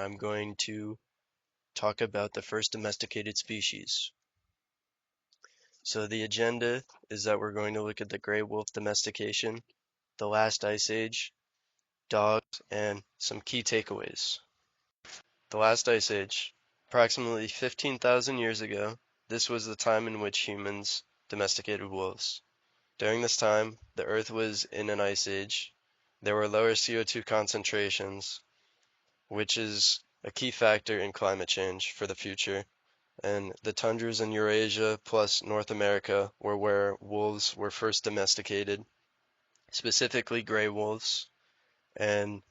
I'm going to talk about the first domesticated species. So the agenda is that we're going to look at the gray wolf domestication, the last ice age, dogs, and some key takeaways. The last ice age, approximately 15,000 years ago, this was the time in which humans domesticated wolves. During this time, the Earth was in an ice age. There were lower CO2 concentrations, which is a key factor in climate change for the future. And the tundras in Eurasia plus North America were where wolves were first domesticated, specifically gray wolves. And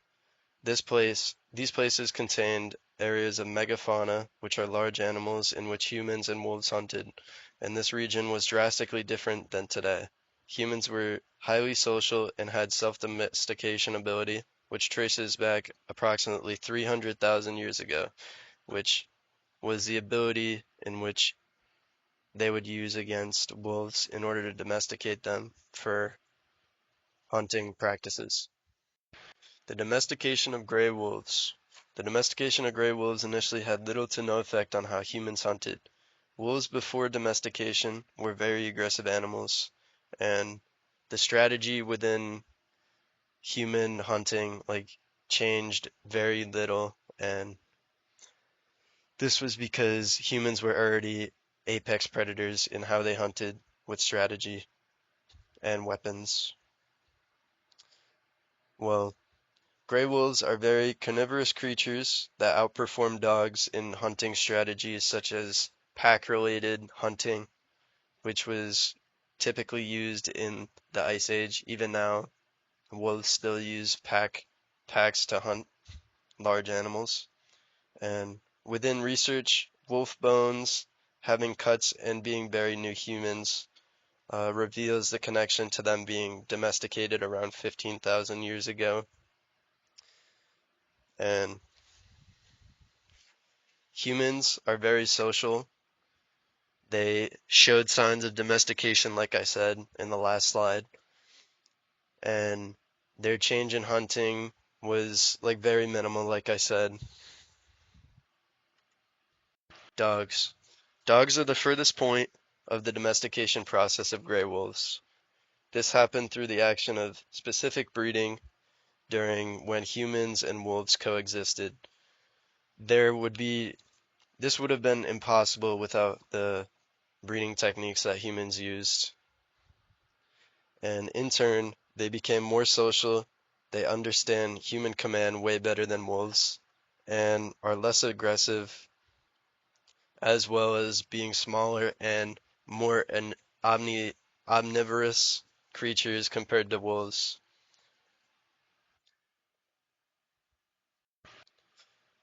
these places contained areas of megafauna, which are large animals in which humans and wolves hunted. And this region was drastically different than today. Humans were highly social and had self-domestication ability, which traces back approximately 300,000 years ago, which was the ability in which they would use against wolves in order to domesticate them for hunting practices. The domestication of gray wolves. The domestication of gray wolves initially had little to no effect on how humans hunted. Wolves before domestication were very aggressive animals, and the strategy within human hunting changed very little, and this was because humans were already apex predators in how they hunted with strategy and weapons. Well, gray wolves are very carnivorous creatures that outperform dogs in hunting strategies such as pack-related hunting, which was typically used in the Ice Age. Even now, wolves still use packs to hunt large animals. And within research, wolf bones having cuts and being very new humans reveals the connection to them being domesticated around 15,000 years ago. And humans are very social. They showed signs of domestication, like I said in the last slide, and their change in hunting was very minimal, like I said. Dogs. Dogs are the furthest point of the domestication process of gray wolves. This happened through the action of specific breeding during when humans and wolves coexisted. There would be This would have been impossible without the breeding techniques that humans used. And in turn, they became more social, they understand human command way better than wolves, and are less aggressive, as well as being smaller and more omnivorous creatures compared to wolves.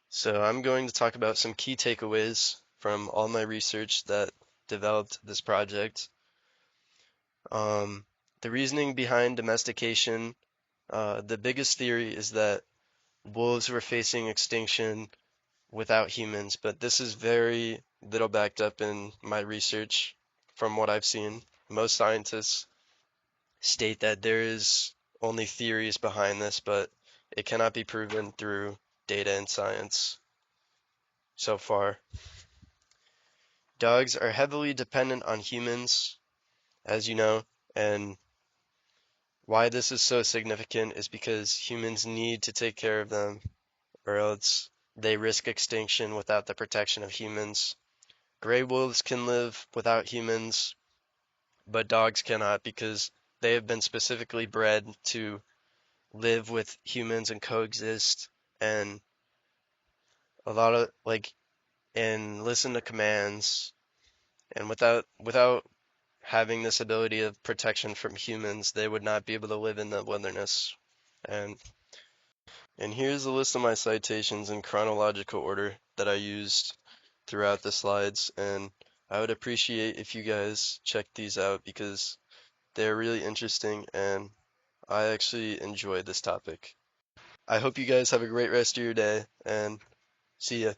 So I'm going to talk about some key takeaways from all my research that developed this project. Um, the reasoning behind domestication, the biggest theory is that wolves were facing extinction without humans, but this is very little backed up in my research from what I've seen. Most scientists state that there is only theories behind this, but it cannot be proven through data and science so far. Dogs are heavily dependent on humans, as you know, and why this is so significant is because humans need to take care of them, or else they risk extinction without the protection of humans. Gray wolves can live without humans, but dogs cannot because they have been specifically bred to live with humans and coexist and a lot of and listen to commands, and without having this ability of protection from humans, they would not be able to live in the wilderness. And and here's a list of my citations in chronological order that I used throughout the slides, and I would appreciate if you guys check these out because they're really interesting and I actually enjoy this topic. I hope you guys have a great rest of your day and see ya.